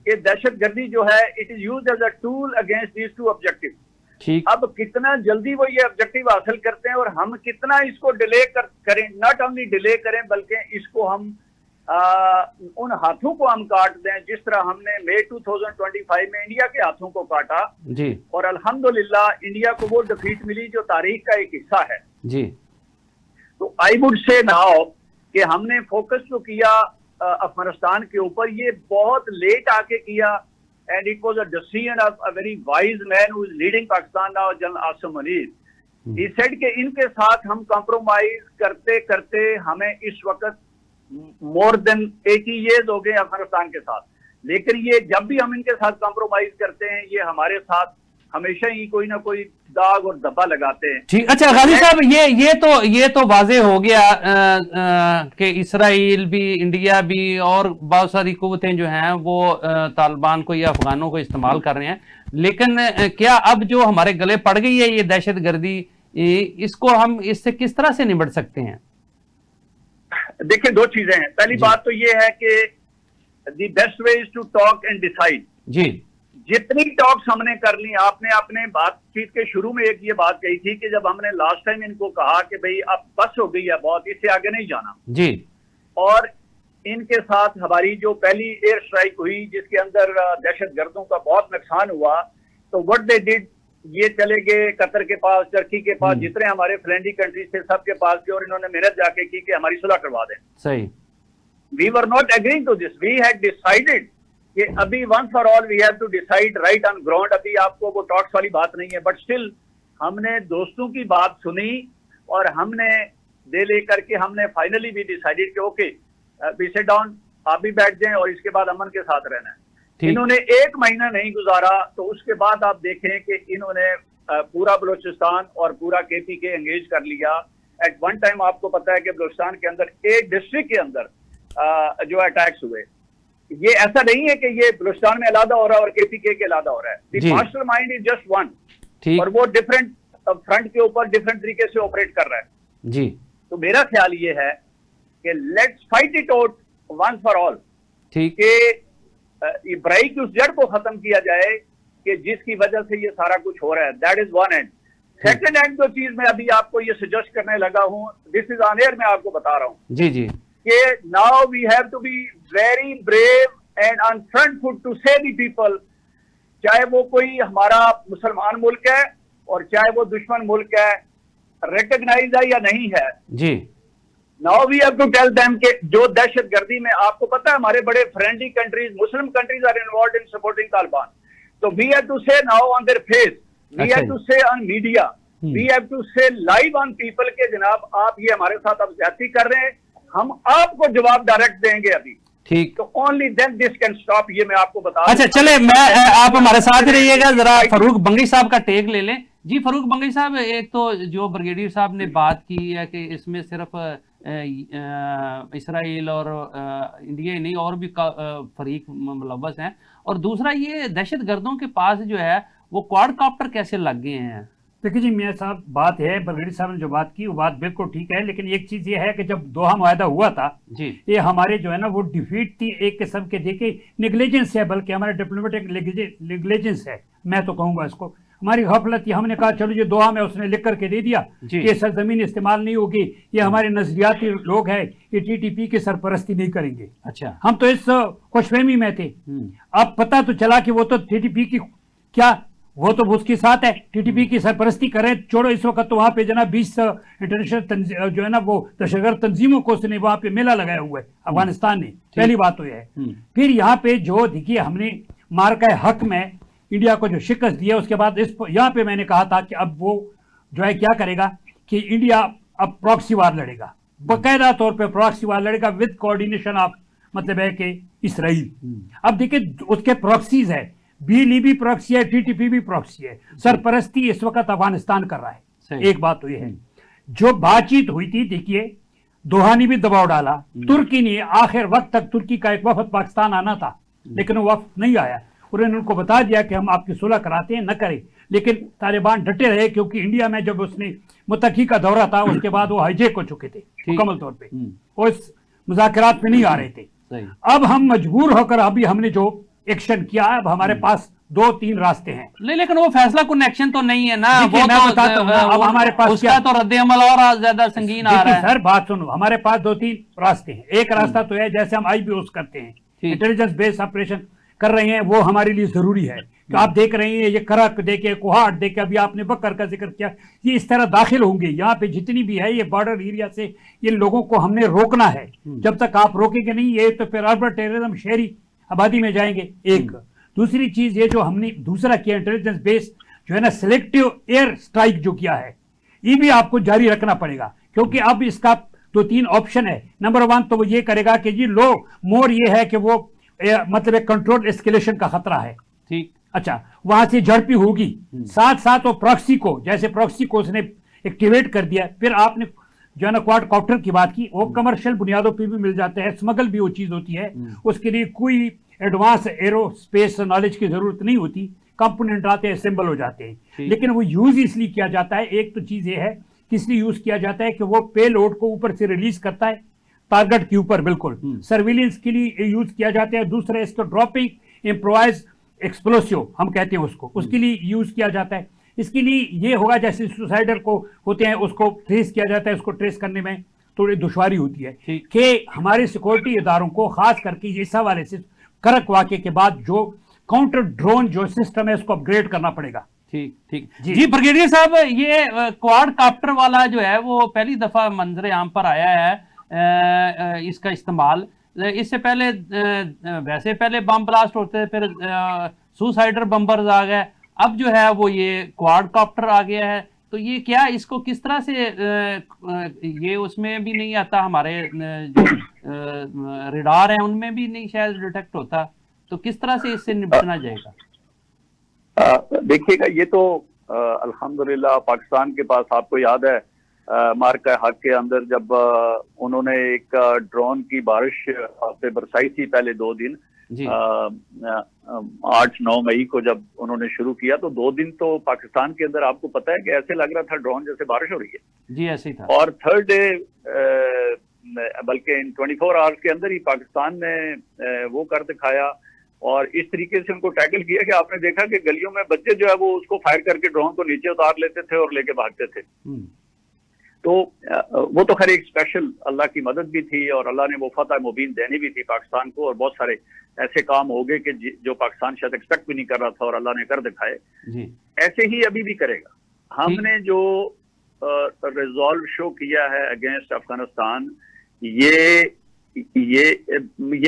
कि दहशतगर्दी जो है it is used as a tool against these two objective. अब कितना जल्दी वो ये ऑब्जेक्टिव हासिल करते हैं और हम कितना इसको डिले करें, नॉट ओनली डिले करें बल्कि इसको हम उन हाथों को हम काट दें जिस तरह हमने मई 2025 में इंडिया के हाथों को काटा जी, और अल्हम्दुलिल्लाह इंडिया को वो डिफीट मिली जो तारीख का एक हिस्सा है जी। तो आई वुड से नाउ कि हमने फोकस जो किया अफगानिस्तान के ऊपर, ये बहुत लेट आके किया, and it was a decision of a very wise man who is leading Pakistan now, general Asim Munir. He said कि इनके साथ हम कॉम्प्रोमाइज करते करते हमें इस वक्त मोर देन 80 ईयर्स हो गए अफगानिस्तान के साथ, लेकिन ये जब भी हम इनके साथ कॉम्प्रोमाइज करते हैं ये हमारे साथ हमेशा ही कोई ना कोई दाग और धब्बा लगाते हैं। ठीक, अच्छा गाजी साहब, ये तो वाजे हो गया कि इसराइल भी, इंडिया भी और बहुत सारी कुव्वतें जो हैं वो तालिबान को या अफगानों को इस्तेमाल कर रहे हैं, लेकिन क्या अब जो हमारे गले पड़ गई है ये दहशतगर्दी, इसको हम इससे किस तरह से निपट सकते हैं? देखिए, दो चीजें हैं। पहली बात तो ये है कि the best way is to talk and decide जी। जितनी टॉक्स हमने कर ली, आपने अपने बातचीत के शुरू में एक ये बात कही थी कि जब हमने लास्ट टाइम इनको कहा कि भाई अब बस हो गई है बहुत, इससे आगे नहीं जाना जी, और इनके साथ हमारी जो पहली एयर स्ट्राइक हुई जिसके अंदर दहशतगर्दों का बहुत नुकसान हुआ, तो व्हाट दे डिड, ये चले गए कतर के पास, टर्की के पास, जितने हमारे फ्रेंडली कंट्रीज थे सबके पास गए और इन्होंने मेहनत जाके की कि हमारी सुलह करवा दें। सही। We were not agreeing to this, we had decided कि अभी once for all we have to decide right on ground. अभी आपको वो टॉक्स वाली बात नहीं है, बट स्टिल हमने दोस्तों की बात सुनी और हमने दे लेकर के हमने फाइनली भी डिसाइडेड कि ओके वी सिट डाउन, आप भी बैठ जाएं और इसके बाद अमन के साथ रहना है। इन्होंने एक महीना नहीं गुजारा, तो उसके बाद आप देखें कि इन्होंने पूरा बलूचिस्तान और पूरा KPK एंगेज कर लिया। एट वन टाइम आपको पता है कि बलूचिस्तान के अंदर एक डिस्ट्रिक्ट के अंदर जो अटैक्स हुए, ये ऐसा नहीं है कि ये बलूचिस्तान में अलग हो रहा है और KPK के अलग हो रहा है। The mastermind is just one, और वो डिफरेंट फ्रंट के ऊपर डिफरेंट तरीके से ऑपरेट कर रहा है जी। तो मेरा ख्याल ये है कि let's fight it out once for all, ठीक है, बुराई की उस जड़ को खत्म किया जाए कि जिसकी वजह से ये सारा कुछ हो रहा है। That is one and. Second and जो चीज मैं अभी आपको ये सजेस्ट करने लगा हूं, दिस इज ऑन एयर, मैं आपको बता रहा हूं जी जी, कि now we have to be very brave and on front foot to say the people, चाहे वो कोई हमारा मुसलमान मुल्क है और चाहे वो दुश्मन मुल्क है, रिकॉग्नाइज है या नहीं है जी। Now we have to tell them कि जो दहशतगर्दी में, आपको पता है हमारे बड़े friendly countries, Muslim countries are involved in supporting Taliban, तो we have to say now on their face, we have to say on media, we have to say live on people के जनाब आप ये हमारे साथ अब ज्यादती कर रहे हैं, हम आपको जवाब डायरेक्ट देंगे अभी, ठीक, तो only then this can stop. ये मैं आपको बता, अच्छा चले, मैं आप हमारे साथ रहिएगा, जरा फरूक बंगई साहब का टेक ले लें जी। फरूक बंगई साहब, एक तो जो ब्रिगेडियर साहब ने बात की है कि इसमें सिर्फ इसराइल और इंडिया ही नहीं और भी फरीक मुलव्वस हैं, और दूसरा ये दहशतगर्दों के पास जो है वो क्वाडकॉप्टर कैसे लग गए हैं? देखिए जी मियां साहब, बात है ब्रिगेडियर साहब ने जो बात की वो बात बिल्कुल ठीक है, लेकिन एक चीज ये है कि जब दोहा मुआहदा हुआ था जी, ये हमारे जो है ना वो डिफीट थी एक किस्म के, देखिए निगलेजेंस है, बल्कि हमारे डिप्लोमेटिक निगलेजेंस है, मैं तो कहूँगा इसको, हमारी गफलत। हमने कहा चलो ये दोहा में उसने लिख करके दे दिया कि सरजमीन इस्तेमाल नहीं होगी, ये हमारे नजरियाती लोग हैं, ये TTP की सरपरस्ती नहीं करेंगे। अच्छा, हम तो इस खुशफहमी में थे, अब पता तो चला कि वो तो TTP की क्या, वो तो उसके साथ है, TTP की सरपरस्ती करें, छोड़ो इस वक्त तो वहाँ पे जना 20 इंटरनेशनल जो है ना वो दहशतगर्द तंजीमों को उसने वहाँ पे मेला लगाया हुआ है अफगानिस्तान ने, पहली बात तो यह है। फिर यहाँ पे जो देखिए हमने मार्का हक में इंडिया को जो शिकस्त दिया, उसके बाद इस यहाँ पे मैंने कहा था कि अब वो जो है क्या करेगा कि इंडिया अब प्रॉक्सी वार लड़ेगा, बाकायदा तौर पे प्रॉक्सी वार लड़ेगा विद कोऑर्डिनेशन ऑफ, मतलब है कि इसराइल। अब देखिए उसके प्रॉक्सीज है, BLE भी प्रॉक्सी है, TTP भी प्रॉक्सी है, सरपरस्ती इस वक्त अफगानिस्तान कर रहा है। एक बात तो ये है, जो बातचीत हुई थी, देखिए दोहा ने भी दबाव डाला, तुर्की ने आखिर वक्त तक, तुर्की का एक वफद पाकिस्तान आना था लेकिन वो वफद नहीं आया, उन्होंने उनको बता दिया कि हम आपकी सुलह कराते हैं, न करें, लेकिन तालिबान डटे रहे क्योंकि इंडिया में जब उसने मुत्तकी का दौरा था उसके बाद वो हाईजेक हो चुके थे मुकम्मल तौर पे, वो इस मुज़ाकरात में नहीं आ रहे थे। अब हम मजबूर होकर अभी हमने जो एक्शन किया, अब हमारे पास 2-3 रास्ते हैं। लेकिन वो फैसला कनेक्शन तो नहीं है ना, वो मैं तो बताता हूं, अब हमारे पास उसका तो रद्द-ए-अमल और ज्यादा संगीन आ रहा है। सर बात सुनो, हमारे पास 2-3 रास्ते हैं। एक रास्ता तो है जैसे हम IBOs करते हैं, इंटेलिजेंस बेस्ड ऑपरेशन कर रहे हैं, वो हमारे लिए जरूरी है कि आप देख रहे हैं ये करक देखे, कोहाट देखे, अभी आपने बकर का जिक्र किया, ये इस तरह दाखिल होंगे यहाँ पे जितनी भी है ये बॉर्डर एरिया से, ये लोगों को हमने रोकना है। जब तक आप रोकेंगे नहीं ये तो फिर अर्बन टेररिज्म, शहरी आबादी में जाएंगे। एक दूसरी चीज ये जो हमने दूसरा किया इंटेलिजेंस बेस्ड जो है ना, सिलेक्टिव एयर स्ट्राइक जो किया है, ये भी आपको जारी रखना पड़ेगा क्योंकि अब इसका 2-3 ऑप्शन है। नंबर 1 तो वो ये करेगा कि जी लो मोर ये है कि वो मतलब एक कंट्रोल एस्केलेशन का खतरा है, ठीक, अच्छा वहां से झड़पी होगी, साथ साथ वो प्रॉक्सी को, जैसे प्रॉक्सी को उसने एक्टिवेट कर दिया। फिर आपने जो है ना क्वाड कॉप्टर की बात की, वो कमर्शियल बुनियादों पे भी मिल जाते हैं, स्मगल भी वो चीज होती है, उसके लिए कोई एडवांस एरोस्पेस नॉलेज की जरूरत नहीं होती, कंपोनेंट आते हैं, असेंबल हो जाते हैं। लेकिन वो यूज इसलिए किया जाता है, एक तो चीज ये है कि इसलिए यूज किया जाता है कि वो पेलोड को ऊपर से रिलीज करता है टारगेट के ऊपर, बिल्कुल सर्विलेंस के लिए यूज किया जाता है। दूसरा इसको ड्रॉपिंग इम्प्रोवाइज एक्सप्लोसिव हम कहते हैं उसको, उसके लिए यूज किया जाता है। इसके लिए ये होगा जैसे सुसाइडर को होते हैं, उसको ट्रेस किया जाता है, उसको ट्रेस करने में थोड़ी दुश्वारी होती है कि हमारे सिक्योरिटी इदारों को खास करके इस हवाले से करक वाक़े के बाद जो काउंटर ड्रोन जो सिस्टम है उसको अपग्रेड करना पड़ेगा। ठीक ठीक जी ब्रिगेडियर साहब, ये क्वाड कॉप्टर वाला जो है वो पहली दफा मंजर आम पर आया है इसका इस्तेमाल। इससे पहले वैसे पहले बम ब्लास्ट होते थे, फिर सुसाइडर बम्बर्स आ गए, अब जो है वो ये क्वाड कॉप्टर आ गया है। तो ये क्या, इसको किस तरह से ये उसमें भी नहीं आता, हमारे जो रिडार हैं उनमें भी नहीं शायद डिटेक्ट होता, तो किस तरह से इससे निपटना जाएगा? देखिएगा, ये तो अल्हम्दुलिल्लाह पाकिस्तान के पास, आपको याद है मार्का हक के अंदर जब उन्होंने एक ड्रोन की बारिश पे बरसाई थी पहले 2 दिन, 8-9 मई को जब उन्होंने शुरू किया, तो 2 दिन तो पाकिस्तान के अंदर आपको पता है कि ऐसे लग रहा था ड्रोन जैसे बारिश हो रही है। जी ऐसे ही था। और थर्ड डे बल्कि इन 24 आवर्स के अंदर ही पाकिस्तान ने वो कर दिखाया और इस तरीके से उनको टैकल किया कि आपने देखा कि गलियों में बच्चे जो है वो उसको फायर करके ड्रोन को नीचे उतार लेते थे और लेके भागते थे। तो वो तो खैर एक स्पेशल अल्लाह की मदद भी थी और अल्लाह ने वो फतह मुबीन देनी भी थी पाकिस्तान को, और बहुत सारे ऐसे काम हो गए कि जो पाकिस्तान शायद एक्सपेक्ट भी नहीं कर रहा था और अल्लाह ने कर दिखाए। ऐसे ही अभी भी करेगा। हमने जो रिजॉल्व शो किया है अगेंस्ट अफगानिस्तान, ये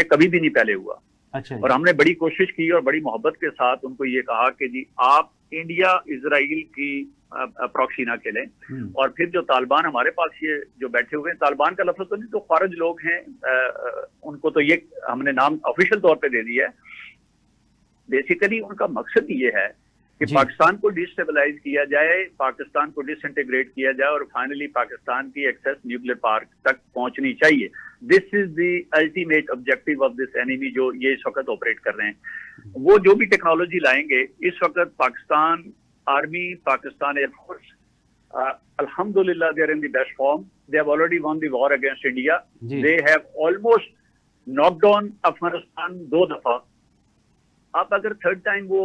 कभी भी नहीं पहले हुआ। अच्छा। और हमने बड़ी कोशिश की और बड़ी मोहब्बत के साथ उनको ये कहा कि जी आप इंडिया इजराइल की प्रॉक्सी ना खेलें। और फिर जो तालिबान हमारे पास ये जो बैठे हुए हैं, तालिबान का लफ्ज़ तो नहीं, तो खारिज लोग हैं, उनको तो ये हमने नाम ऑफिशियल तौर पे दे दिया है। बेसिकली उनका मकसद ये है कि पाकिस्तान को डिस्टेबलाइज किया जाए, पाकिस्तान को डिसइंटीग्रेट किया जाए और फाइनली पाकिस्तान की एक्सेस न्यूक्लियर पार्क तक पहुंचनी चाहिए। This is the ultimate objective of this enemy जो ये इस वक्त ऑपरेट कर रहे हैं। वो जो भी टेक्नोलॉजी लाएंगे, इस वक्त पाकिस्तान आर्मी, पाकिस्तान एयरफोर्स, अल्हम्दुलिल्लाह they are in the best form. They have already won the war against India. They have almost knock down Afghanistan 2 दफा। अब अगर थर्ड टाइम वो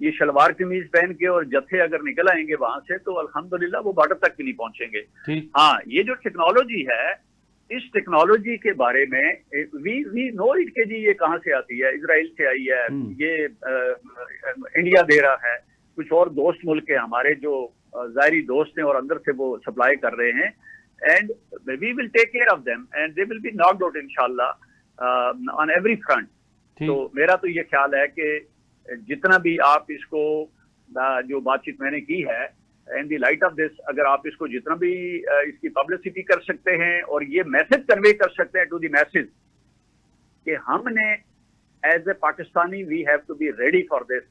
ये शलवार कमीज पहन के और जत्थे अगर निकल आएंगे वहां से, तो अल्हम्दुलिल्लाह वो बॉर्डर तक भी नहीं पहुंचेंगे। हाँ, ये जो टेक्नोलॉजी है, इस टेक्नोलॉजी के बारे में वी नो इट के जी ये कहाँ से आती है, इजराइल से आई है, ये इंडिया दे रहा है, कुछ और दोस्त मुल्क है हमारे जो जायरी दोस्त हैं और अंदर से वो सप्लाई कर रहे हैं, and we will take care of them and they will be knocked out इंशाल्लाह ऑन एवरी फ्रंट। तो मेरा तो ये ख्याल है कि जितना भी आप इसको जो बातचीत मैंने की है, in the light of this, अगर आप इसको जितना भी इसकी पब्लिसिटी कर सकते हैं और ये मैसेज कन्वे कर सकते हैं टू द मैसेज कि हमने as a Pakistani we have to be ready for this,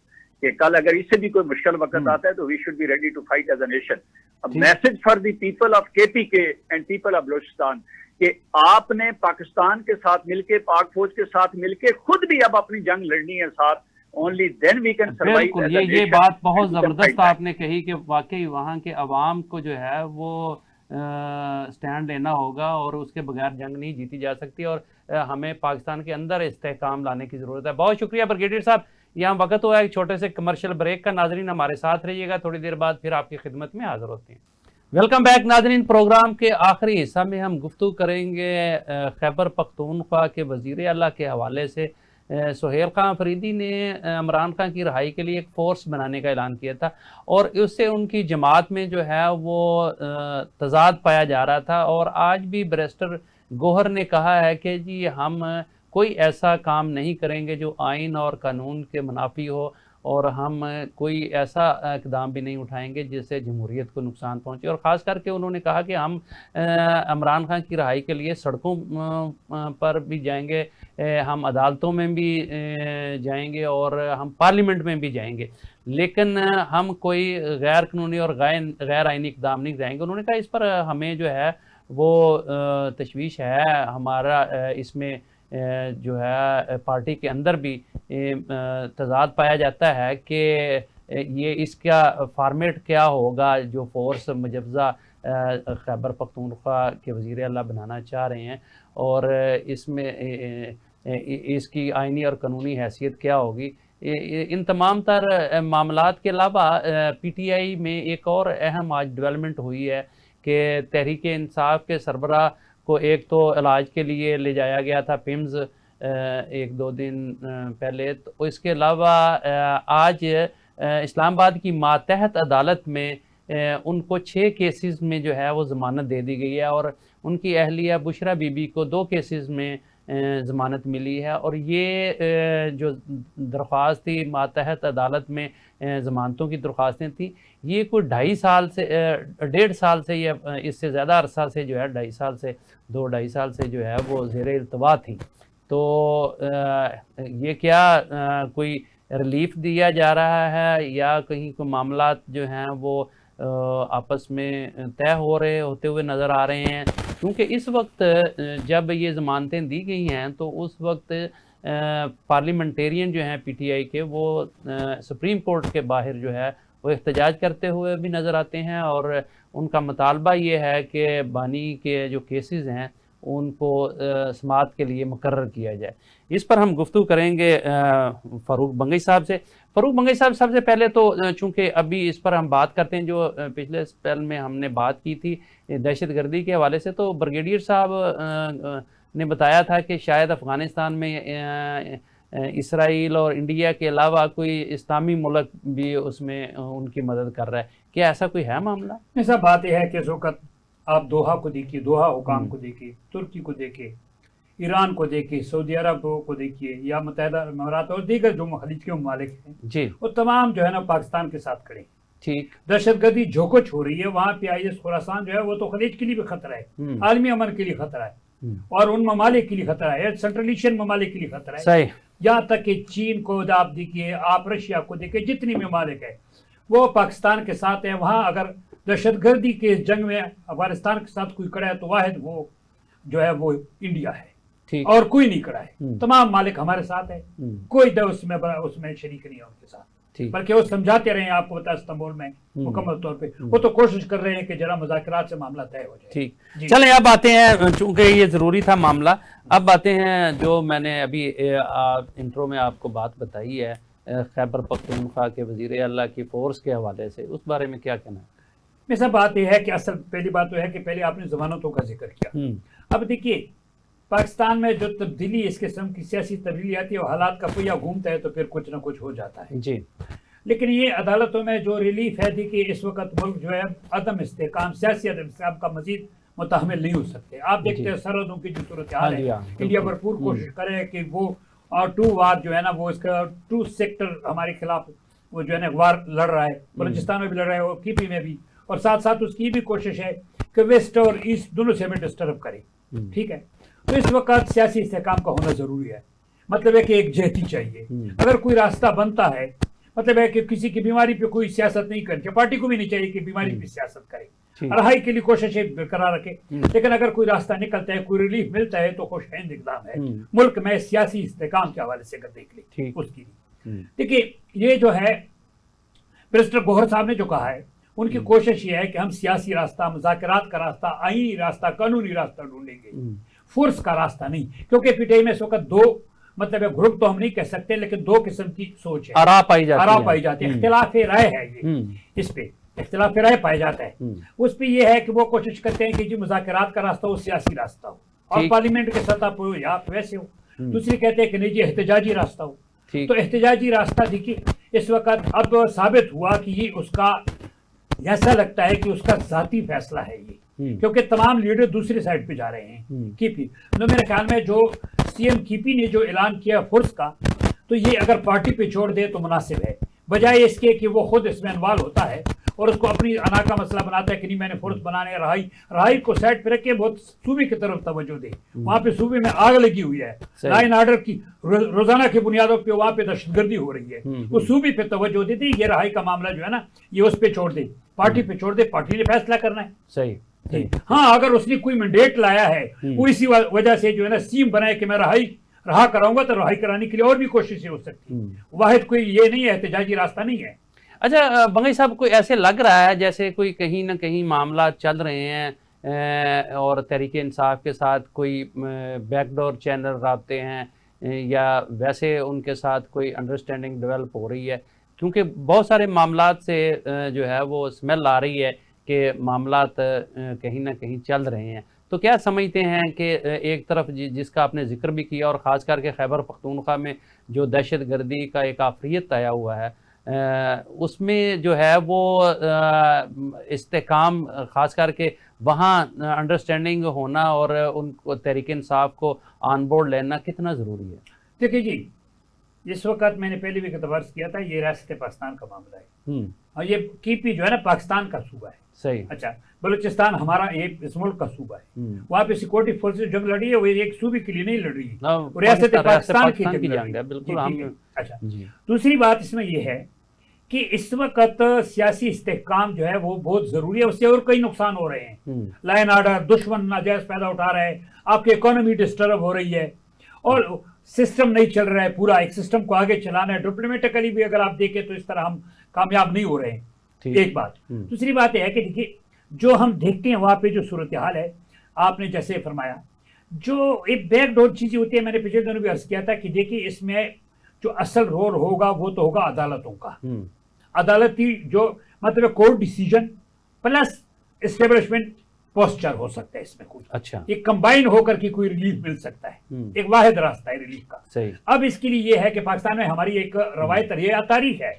कि कल अगर इससे भी कोई मुश्किल वक्त आता है तो we should be ready to fight as a nation. Message for the people of KPK and people of Balochistan कि आपने पाकिस्तान के साथ मिलके, पाक फौज के साथ मिलके खुद भी अब अपनी जंग लड़नी है साथ। Only then we can survive. बिल्कुल, ये बात बहुत जबरदस्त आपने कही कि वाकई वहाँ के अवाम को जो है वो स्टैंड लेना होगा और उसके बगैर जंग नहीं जीती जा सकती, और हमें पाकिस्तान के अंदर इस्तेहकाम लाने की ज़रूरत है। बहुत शुक्रिया ब्रिगेडियर साहब। यहाँ वक्त हुआ एक छोटे से कमर्शियल ब्रेक का। नाजरीन हमारे साथ रहिएगा, थोड़ी देर बाद फिर आपकी खिदमत में हाजिर होते हैं। वेलकम बैक नाजरीन। प्रोग्राम के आखिरी हिस्सा में हम गुफ्तगू करेंगे खैबर पख्तूनख्वा के वज़ीर आला के हवाले से। सुहेल खान फरीदी ने इमरान खान की रहाई के लिए एक फ़ोर्स बनाने का ऐलान किया था और उससे उनकी जमात में जो है वो तज़ाद पाया जा रहा था। और आज भी बैरिस्टर गौहर ने कहा है कि जी हम कोई ऐसा काम नहीं करेंगे जो आइन और कानून के मुनाफी हो, और हम कोई ऐसा इक़दाम भी नहीं उठाएंगे जिससे जमहूरियत को नुकसान पहुंचे। और ख़ास करके उन्होंने कहा कि हम इमरान खान की रहाई के लिए सड़कों पर भी जाएंगे, हम अदालतों में भी जाएंगे और हम पार्लियामेंट में भी जाएंगे, लेकिन हम कोई गैर कानूनी और गैर आइनी इक़दाम नहीं कराएंगे। उन्होंने कहा इस पर हमें जो है वो तशवीश है, हमारा इसमें जो है पार्टी के अंदर भी तज़ाद पाया जाता है कि ये इसका फॉर्मेट क्या होगा जो फ़ोर्स मुजव्ज़ा खैबर पख्तूनख्वा के वज़ीर आला बनाना चाह रहे हैं, और इसमें इसकी आइनी और कानूनी हैसियत क्या होगी। इन तमाम तर मामलात के अलावा PTI में एक और अहम आज डेवलपमेंट हुई है कि तहरीक इंसाफ के सरबराह को एक तो इलाज के लिए ले जाया गया था पिम्स 1-2 दिन पहले, तो इसके अलावा आज इस्लामाबाद की मातहत अदालत में उनको 6 केसेस में जो है वो ज़मानत दे दी गई है, और उनकी अहलिया बुशरा बीबी को 2 केसेस में ज़मानत मिली है। और ये जो दरख्वास्त थी मातहत अदालत में ज़मानतों की दरख्वास्तें थी, ये कोई 1.5 साल से या इससे ज़्यादा अरसा से जो है 2-2.5 साल से जो है वो ज़ेर इल्तवा थी। तो ये क्या कोई रिलीफ दिया जा रहा है या कहीं कोई मामलात जो हैं वो आपस में तय होते हुए नज़र आ रहे हैं? क्योंकि इस वक्त जब ये ज़मानतें दी गई हैं तो उस वक्त पार्लियामेंटेरियन जो हैं PTI के वो सुप्रीम कोर्ट के बाहर जो है वो एहतजाज करते हुए भी नज़र आते हैं, और उनका मुतालबा ये है कि बानी के जो केसेस हैं उनको समाअत के लिए मुकर्रर किया जाए। इस पर हम गुफ्तगू करेंगे फ़ारूक बंगई साहब से। फ़ारूक बंगई साहब, सबसे पहले तो चूँकि अभी इस पर हम बात करते हैं जो पिछले स्पेल में हमने बात की थी दहशत गर्दी के हवाले से, तो ब्रिगेडियर साहब ने बताया था कि शायद अफ़गानिस्तान में इसराइल और इंडिया के अलावा कोई इस्लामी मुल्क भी उसमें उनकी मदद कर रहा है। क्या ऐसा कोई है मामला? ऐसा बात यह है कि इस वक्त आप दोहा को देखिए, दोहा हुकाम को देखिए, तुर्की को देखिए, ईरान को देखिए, सऊदी अरब को देखिए, या मुत्तहिदा अमीरात और दीगर जो खलीज के ममालिक हैं जी, वो तमाम जो है ना पाकिस्तान के साथ खड़े। ठीक, दहशतगर्दी जो कुछ हो रही है वहाँ पे IS खुरासान जो है वो तो खलीज के लिए भी खतरा है, आलमी अमन के लिए खतरा है, और उन ममालिक के लिए खतरा है, सेंट्रल एशियन ममालिक के लिए खतरा है। सही, यहाँ तक कि चीन को आप देखिए, आप रशिया को देखिए, जितनी ममालिक है वो पाकिस्तान के साथ है। वहाँ अगर दहशतगर्दी के जंग में अफगानिस्तान के साथ कोई खड़ा है तो वाहिद वो जो है वो इंडिया है, और कोई नहीं खड़ा है। तमाम मालिक हमारे साथ है, कोई उसमें शरीक नहीं है उनके साथ, बल्कि वो समझाते रहे हैं। आपको पता है इस्तांबुल में मुकम्मल तौर पे वो तो कोशिश कर रहे हैं कि जरा मुज़ाकरात से मामला तय हो जाए। ठीक, चलें अब आते हैं, चूंकि ये ज़रूरी था मामला, अब आते हैं जो मैंने अभी इंट्रो में आपको बात बताई है खैबर पख्तूनख्वा के वज़ीर आला की फ़ोर्स के हवाले से, उस बारे में क्या कहना है? मेरा बात यह है कि असल पहली बात तो है कि पहले आपने ज़मानतों का जिक्र किया। अब देखिए पाकिस्तान में जो तब्दीली इस किस्म की सियासी तब्दीली आती है, हालात का पहिया घूमता है तो फिर कुछ ना कुछ हो जाता है जी। लेकिन ये अदालतों में जो रिलीफ है, देखिए इस वक्त मुल्क जो है अदम इस्तेकाम, सियासी अदम इस्तेकाम का मजीद मुताहमिल नहीं हो सकते। आप देखते हैं सरहदों की जो सूरत हाल है, इंडिया भरपूर कोशिश करे कि वो और 2 वार जो है ना वो इसका 2 सेक्टर हमारे खिलाफ वो जो है ना वार लड़ रहा है, बलूचिस्तान में भी लड़ रहा है और कीपी में भी, और साथ साथ उसकी भी कोशिश है कि वेस्ट और ईस्ट दोनों से हमें डिस्टर्ब करे। ठीक है, तो इस वक्त सियासी इस्तेहकाम का होना जरूरी है। मतलब है कि एक जहती चाहिए। अगर कोई रास्ता बनता है, मतलब है कि किसी की बीमारी पे कोई सियासत नहीं करनी चाहिए, पार्टी को भी नहीं चाहिए कि बीमारी पे सियासत करे, रहाई के लिए कोशिशें बरकरार रखे। लेकिन अगर कोई रास्ता निकलता है, कोई रिलीफ मिलता है तो खुशहैंद इकदाम है मुल्क में सियासी इस्तेहकाम के हवाले से देख ले उसकी। देखिए ये जो है बैरिस्टर गौहर साहब ने जो कहा है, उनकी कोशिश ये है कि हम सियासी रास्ता, मुज़ाकरात का रास्ता, आईनी रास्ता, कानूनी रास्ता ढूंढेंगे, फोर्स का रास्ता नहीं। क्योंकि पीटीआई में इस वक्त दो, मतलब है ग्रुप तो हम नहीं कह सकते, लेकिन दो किस्म की सोच है, आरा पाई जाती है, इख्तिलाफ राय है ये, इस पे इख्तिलाफ राय पाया जाता है। उस पे ये है कि वो कोशिश करते हैं कि जी मुज़ाकरात का रास्ता हो, सियासी रास्ता हो, और पार्लियामेंट के सतह पर हो या वैसे हो। दूसरी कहते हैं कि नहीं जी एहतजाजी रास्ता हो। तो एहतजाजी रास्ता देखिए इस वक्त अब साबित हुआ कि ये उसका, ऐसा लगता है कि उसका जाती फैसला है ये, क्योंकि तमाम लीडर दूसरी साइड पे जा रहे हैं। कीपी तो मेरे ख्याल में जो सीएम कीपी ने जो ऐलान किया फोर्स का, तो ये अगर पार्टी पे छोड़ दे तो मुनासिब है, बजाय इसके कि वो खुद इसमें इन्वॉल्व होता है और उसको अपनी अना का मसला बनाता है कि नहीं मैंने फोर्स बनाने, रहाई को साइड पे रख के बहुत सूबे की तरफ तवज्जो दे। वहां पे सूबे में आग लगी हुई है, लाइन ऑर्डर की रोजाना की बुनियादों पे वहां पे दहशतगर्दी हो रही है, वो सूबे पे तवज्जो देती। ये रहाई का मामला जो है ना, ये उस पे छोड़ दे, पार्टी पे छोड़ दे, पार्टी ने फैसला करना है। सही। हाँ, अगर उसने कोई मैंडेट लाया है, वो इसी वजह से जो है ना सीएम बनाए कि मैं रहा कराऊंगा, तो रहाई कराने के लिए और भी कोशिशें हो सकती है। वाहिद कोई ये नहीं है, एहतजाजी रास्ता नहीं है। अच्छा बंगई साहब, कोई ऐसे लग रहा है जैसे कोई कहीं ना कहीं मामला चल रहे हैं और तहरीक इंसाफ के साथ कोई बैकडोर चैनल रखते हैं या वैसे उनके साथ कोई अंडरस्टैंडिंग डेवलप हो रही है? क्योंकि बहुत सारे मामलात से जो है वो स्मेल आ रही है कि मामलात कहीं ना कहीं चल रहे हैं। तो क्या समझते हैं कि एक तरफ जिसका आपने जिक्र भी किया और ख़ास करके खैबर पख्तूनख्वा में जो दहशत गर्दी का एक आफरियत आया हुआ है, उसमें जो है वो इस्तेकाम ख़ास करके वहाँ अंडरस्टैंडिंग होना और उनको तहरीक इंसाफ को ऑन बोर्ड लेना कितना ज़रूरी है? देखिए जी, इस वक्त मैंने पहले भी अर्ज किया था, ये रियासत पाकिस्तान का मामला है और ये कीपी जो है ना पाकिस्तान का सूबा है। सही। अच्छा, बलूचिस्तान हमारा एक इस मुल्क का सूबा है, वहाँ पे सिक्योरिटी फोर्सेज जंग लड़ी है, वो एक सूबे के लिए नहीं लड़ रही है, रियासत पाकिस्तान की जंग लड़ी है। बिल्कुल। अच्छा, दूसरी बात इसमें यह है कि इस वक्त सियासी इस्तेहकाम जो है वो बहुत जरूरी है, उससे और कई नुकसान हो रहे हैं। लाइन ऑर्डर, दुश्मन नाजायज फायदा उठा रहा है, आपकी इकोनॉमी डिस्टर्ब हो रही है और सिस्टम नहीं चल रहा है पूरा। एक सिस्टम को आगे चलाना है, डिप्लोमेटिकली भी अगर आप देखें तो इस तरह हम कामयाब नहीं हो रहे हैं। एक बात। दूसरी बात यह है कि देखिए जो हम देखते हैं वहां पे जो सूरत हाल है, आपने जैसे फरमाया, जो एक बैकडोर चीजें होती है, मैंने पिछले दिनों भी अर्ज किया था कि देखिए इसमें जो असल रोल होगा वो तो होगा अदालतों का। अदालती जो मतलब court decision plus establishment posture हो सकता है इसमें कुछ। अच्छा, एक कंबाइन होकर के कोई रिलीफ मिल सकता है, एक वाहिद रास्ता है रिलीफ का। सही। अब इसके लिए यह है कि पाकिस्तान में हमारी एक रवायत तारीख है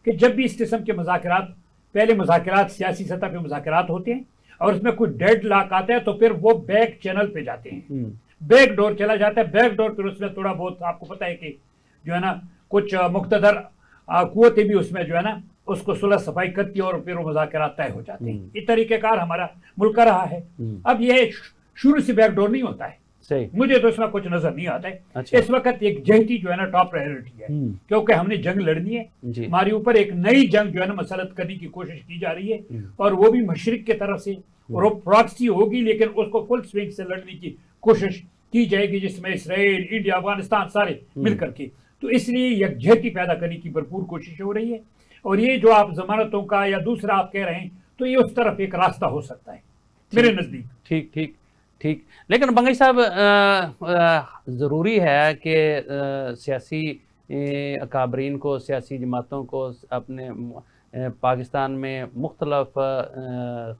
कि जब भी इस किस्म के मुज़ाकरात, पहले मुज़ाकरात सियासी सतह पे मुज़ाकरात होते हैं और उसमें कोई डेड लॉक आता है तो फिर वो बैक चैनल पे जाते हैं, बैक डोर चला जाता है। बैक डोर फिर उसमें थोड़ा बहुत आपको पता है कि जो है ना कुछ मुख्तदर कुव्वतें भी उसमें जो है ना उसको सुलह सफाई करती है और फिर वो मुज़ाकरात तय हो जाते हैं। ये तरीक़ेकार हमारा मुल्क का रहा है। अब ये शुरू से बैकडोर नहीं होता है। सही। मुझे तो इसमें कुछ नजर नहीं आता है। अच्छा। इस वक्त एक जहती जो है ना टॉप प्रायोरिटी है, क्योंकि हमने जंग लड़नी है, हमारे ऊपर एक नई जंग जो है ना मसलत करने की कोशिश की जा रही है और वो भी मशरिक की तरफ से, और वो प्रॉक्सी होगी लेकिन उसको फुल स्विंग से लड़ने की कोशिश की जाएगी, जिसमें इसराइल, इंडिया, अफगानिस्तान सारे मिलकर के। तो इसलिए यकजहती पैदा करने की भरपूर कोशिश हो रही है और ये जो आप जमानतों का या दूसरा आप कह रहे हैं तो ये उस तरफ एक रास्ता हो सकता है मेरे नजदीक। ठीक ठीक ठीक। लेकिन बंगई साहब, ज़रूरी है कि सियासी अकाबरीन को, सियासी जमातों को अपने पाकिस्तान में मुख्तलफ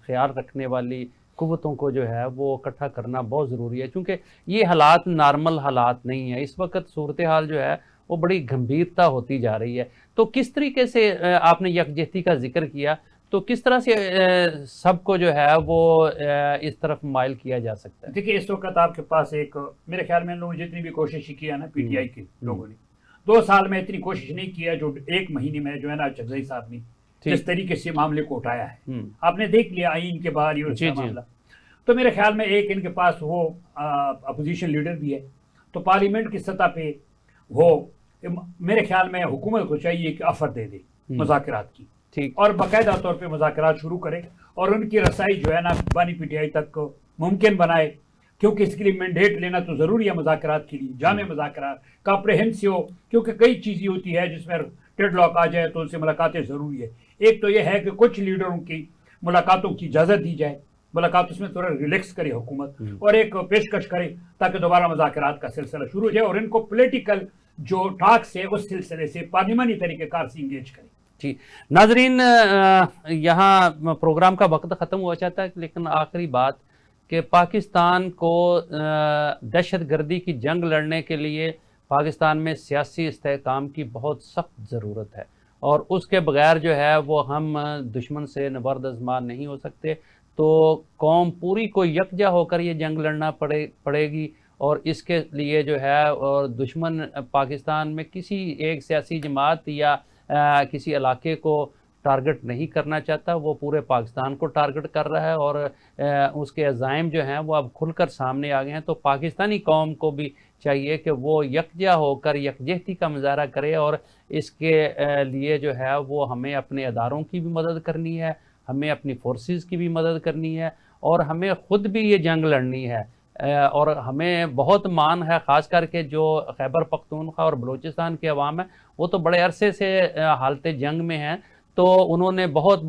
ख्याल रखने वाली कुव्वतों को जो है वो इकट्ठा करना बहुत ज़रूरी है, क्योंकि ये हालात नॉर्मल हालात नहीं है। इस वक्त सूरत हाल जो है वो बड़ी गंभीरता होती जा रही है। तो किस तरीके से आपने यकजहती का जिक्र किया, तो किस तरह से सबको जो है वो इस तरफ माइल किया जा सकता है? देखिए इस वक्त आपके पास एक, मेरे ख्याल में लोगों ने जितनी भी कोशिश की है ना पीटीआई के लोगों ने, 2 साल में इतनी कोशिश नहीं की है जो 1 महीने में जो है ना चकजई साहब ने जिस तरीके से मामले को उठाया है। आपने देख लिया आईन के बाहर ये मामला। तो मेरे ख्याल में एक इनके पास वो अपोजिशन लीडर भी है, तो पार्लियामेंट की सतह पे वो मेरे ख्याल में हुकूमत को चाहिए कि ऑफर दे दे मुज़ाकरात की, ठीक, और बाकायदा तौर पे मुज़ाकरात शुरू करे और उनकी रसाई जो है ना बानी पीटीआई तक मुमकिन बनाए, क्योंकि इसके लिए मैंडेट लेना तो ज़रूरी है मुज़ाकरात के लिए, जामे मुज़ाकरात कॉम्प्रहेंसिव हो, क्योंकि कई चीज़ें होती है जिसमें डेडलॉक आ जाए तो उनसे मुलाकातें ज़रूरी है। एक तो यह है कि कुछ लीडरों की मुलाकातों की इजाज़त दी जाए, मुलाकात उसमें थोड़ा रिलैक्स करे हुकूमत, और एक पेशकश करे ताकि दोबारा मुज़ाकरात का सिलसिला शुरू हो जाए और इनको पॉलिटिकल जो टॉक्स है उस सिलसिले से पार्लियामानी तरीक़ेकार से इंगेज करे। जी नाजरीन, यहाँ प्रोग्राम का वक्त ख़त्म हो जाता है, लेकिन आखिरी बात कि पाकिस्तान को दहशतगर्दी की जंग लड़ने के लिए पाकिस्तान में सियासी इस्तेहकाम की बहुत सख्त ज़रूरत है, और उसके बगैर जो है वो हम दुश्मन से नबर्द आज़मा नहीं हो सकते। तो कौम पूरी को यकजा होकर ये जंग लड़ना पड़ेगी, और इसके लिए जो है और दुश्मन पाकिस्तान में किसी एक सियासी जमात या किसी इलाके को टारगेट नहीं करना चाहता, वो पूरे पाकिस्तान को टारगेट कर रहा है, और उसके अज़ाइम जो हैं वो अब खुलकर सामने आ गए हैं। तो पाकिस्तानी कौम को भी चाहिए कि वो यकजा होकर यकजहती का मुजाहरा करे, और इसके लिए जो है वो हमें अपने अदारों की भी मदद करनी है, हमें अपनी फोर्सेस की भी मदद करनी है, और हमें ख़ुद भी ये जंग लड़नी है। और हमें बहुत मान है ख़ास करके जो खैबर पख्तूनख्वा और बलूचिस्तान के अवाम है, वो तो बड़े अरसे से हालत जंग में हैं, तो उन्होंने बहुत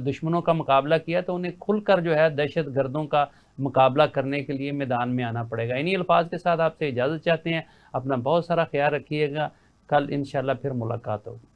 दुश्मनों का मुकाबला किया, तो उन्हें खुलकर जो है दहशत गर्दों का मुकाबला करने के लिए मैदान में आना पड़ेगा। इन्हीं अल्फाज के साथ आपसे इजाज़त चाहते हैं। अपना बहुत सारा ख्याल रखिएगा। कल इंशाल्लाह फिर मुलाकात होगी।